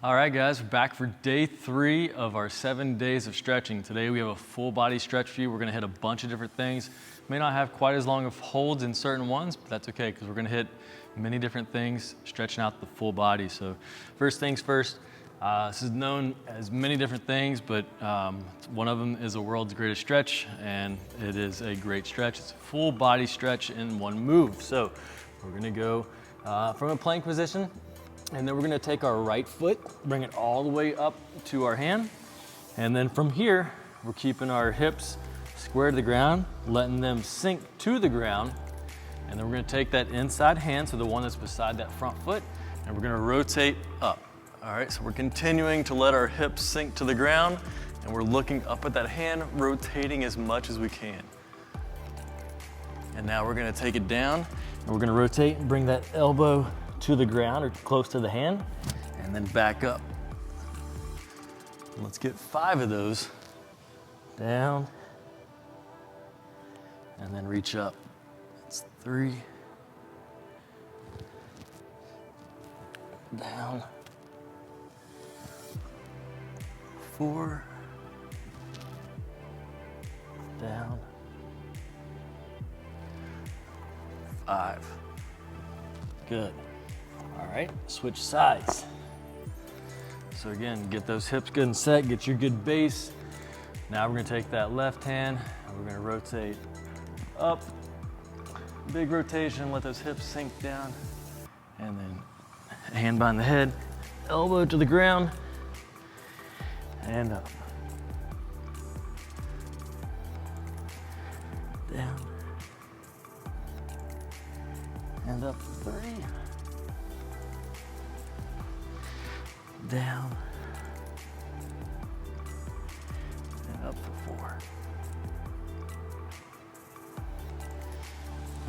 All right, guys, we're back for day 3 of our 7 days of stretching. Today we have a full body stretch for you. We're gonna hit a bunch of different things. May not have quite as long of holds in certain ones, but that's okay because we're gonna hit many different things, stretching out the full body. So first things first, this is known as many different things, but one of them is the world's greatest stretch, and it is a great stretch. It's a full body stretch in one move. So we're gonna go from a plank position, and then we're gonna take our right foot, bring it all the way up to our hand. And then from here, we're keeping our hips square to the ground, letting them sink to the ground. And then we're gonna take that inside hand, so the one that's beside that front foot, and we're gonna rotate up. All right, so we're continuing to let our hips sink to the ground, and we're looking up at that hand, rotating as much as we can. And now we're gonna take it down, and we're gonna rotate and bring that elbow to the ground or close to the hand, and then back up. Let's get 5 of those. Down, and then reach up. That's 3. Down. 4. Down. 5. Good. All right, switch sides. So again, get those hips good and set, get your good base. Now we're gonna take that left hand and we're gonna rotate up. Big rotation, let those hips sink down. And then hand behind the head, elbow to the ground, and up. Down. And up for 3. Down. And up for 4.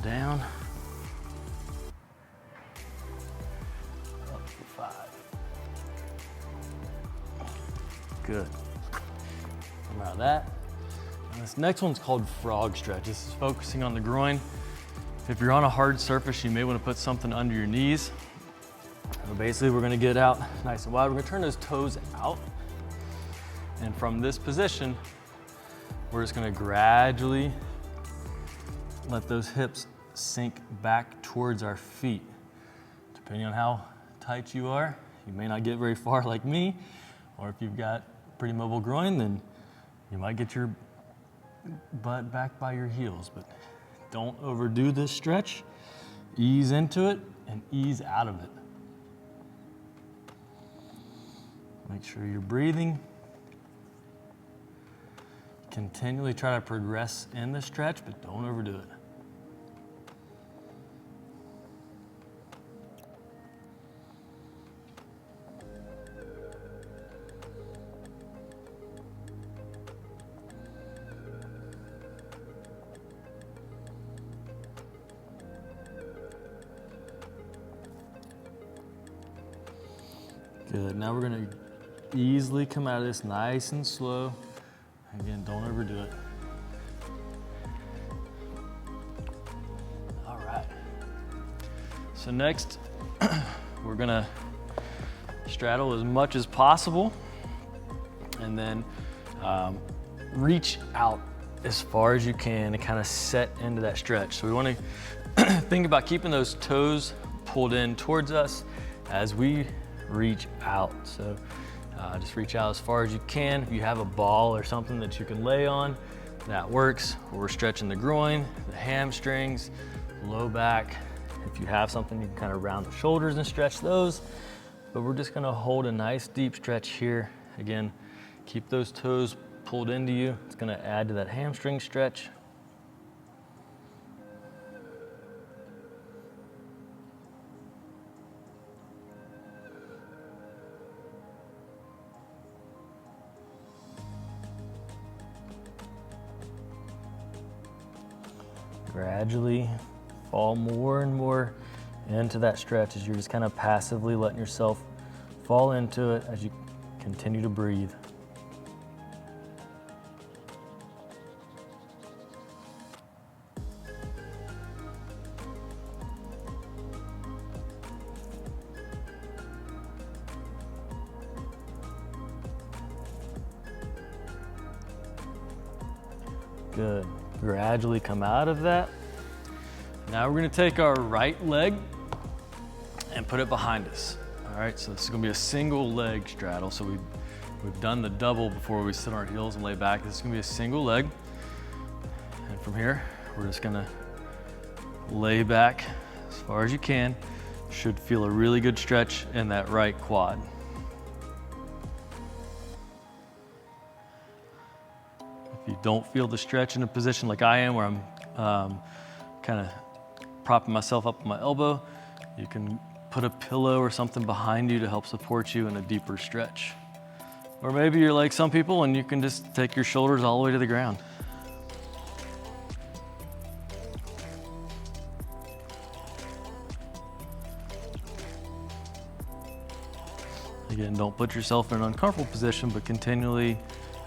Down. Up for 5. Good. Come out of that. And this next one's called frog stretch. This is focusing on the groin. If you're on a hard surface, you may want to put something under your knees. So basically, we're gonna get out nice and wide. We're gonna turn those toes out. And from this position, we're just gonna gradually let those hips sink back towards our feet. Depending on how tight you are, you may not get very far like me, or if you've got pretty mobile groin, then you might get your butt back by your heels. But don't overdo this stretch. Ease into it and ease out of it. Make sure you're breathing. Continually try to progress in the stretch, but don't overdo it. Good, now we're gonna easily come out of this nice and slow. Again, don't overdo it. All right. So next, we're gonna straddle as much as possible and then reach out as far as you can to kind of set into that stretch. So we wanna think about keeping those toes pulled in towards us as we reach out. So just reach out as far as you can. If you have a ball or something that you can lay on, that works. We're stretching the groin, the hamstrings, low back. If you have something, you can kind of round the shoulders and stretch those. But we're just gonna hold a nice deep stretch here. Again, keep those toes pulled into you. It's gonna add to that hamstring stretch. Gradually fall more and more into that stretch as you're just kind of passively letting yourself fall into it as you continue to breathe. Good. Gradually come out of that. Now we're gonna take our right leg and put it behind us. All right, so this is gonna be a single leg straddle. So we've done the double before we sit on our heels and lay back. This is gonna be a single leg. And from here, we're just gonna lay back as far as you can. Should feel a really good stretch in that right quad. If you don't feel the stretch in a position like I am, where I'm kind of propping myself up on my elbow, you can put a pillow or something behind you to help support you in a deeper stretch. Or maybe you're like some people and you can just take your shoulders all the way to the ground. Again, don't put yourself in an uncomfortable position, but continually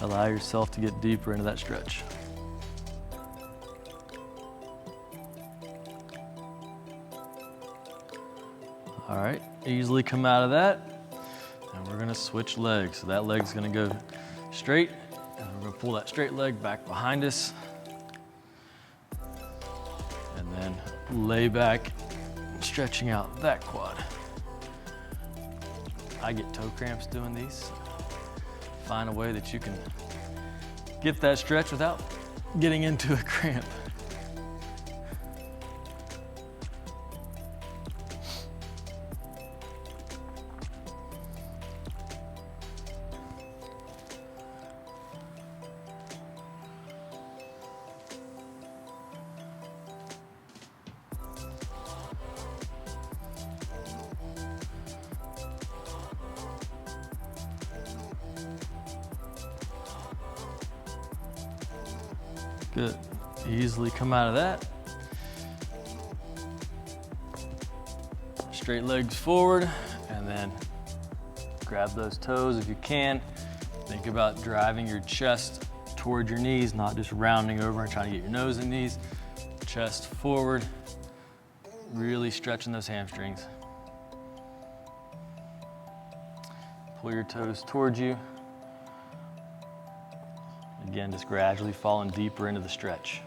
allow yourself to get deeper into that stretch. All right, easily come out of that. And we're gonna switch legs. So that leg's gonna go straight, and we're gonna pull that straight leg back behind us. And then lay back, stretching out that quad. I get toe cramps doing these. Find a way that you can get that stretch without getting into a cramp. Good. Easily come out of that. Straight legs forward, and then grab those toes if you can. Think about driving your chest toward your knees, not just rounding over and trying to get your nose and knees. Chest forward, really stretching those hamstrings. Pull your toes towards you. Again, just gradually falling deeper into the stretch.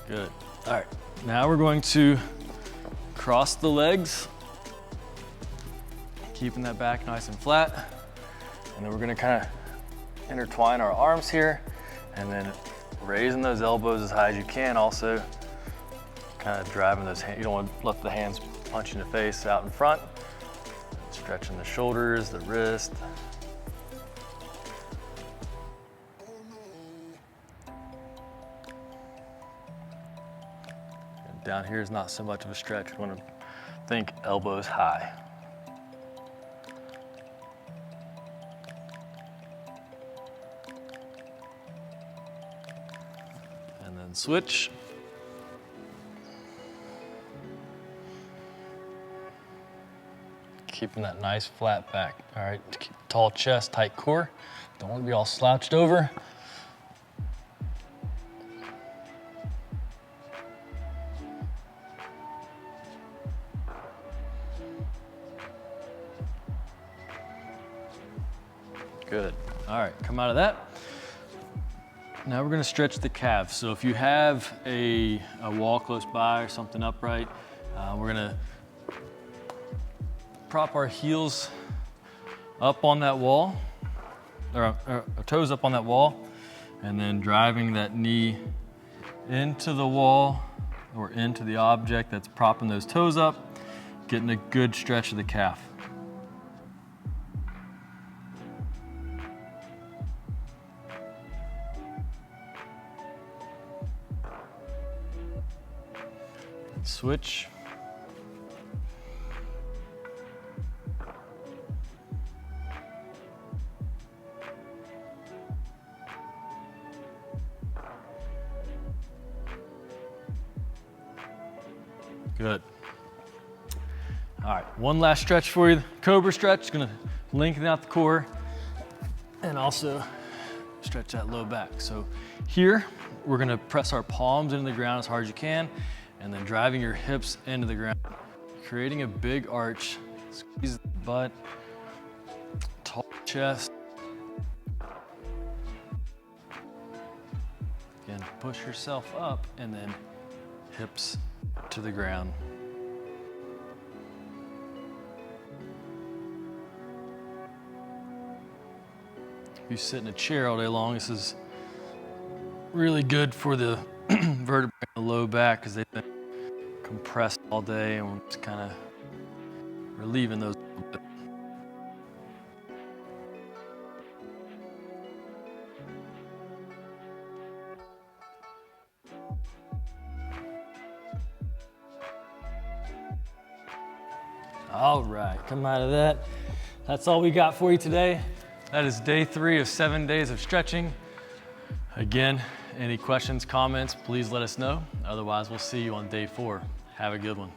Good. All right. Now we're going to cross the legs, keeping that back nice and flat. And then we're gonna kind of intertwine our arms here, and then raising those elbows as high as you can. Also, kind of driving those hands. You don't want to let the hands punch in the face out in front. Stretching the shoulders, the wrist. Down here is not so much of a stretch. You want to think elbows high. And then switch. Keeping that nice flat back. All right, keep tall chest, tight core. Don't want to be all slouched over. Good. All right, come out of that. Now we're gonna stretch the calves. So if you have a wall close by or something upright, we're gonna prop our heels up on that wall, or our toes up on that wall, and then driving that knee into the wall or into the object that's propping those toes up, getting a good stretch of the calf. Switch. Good. All right, one last stretch for you. Cobra stretch, gonna lengthen out the core and also stretch that low back. So here, we're gonna press our palms into the ground as hard as you can and then driving your hips into the ground, creating a big arch, squeeze the butt, tall chest. Again, push yourself up and then hips to the ground. If you sit in a chair all day long, this is really good for the vertebrae in the low back because they've been compressed all day, and we're just kind of relieving those a little bit. All right, come out of that. That's all we got for you today. That is day 3 of 7 days of stretching. Again, any questions, comments, please let us know. Otherwise, we'll see you on day 4. Have a good one.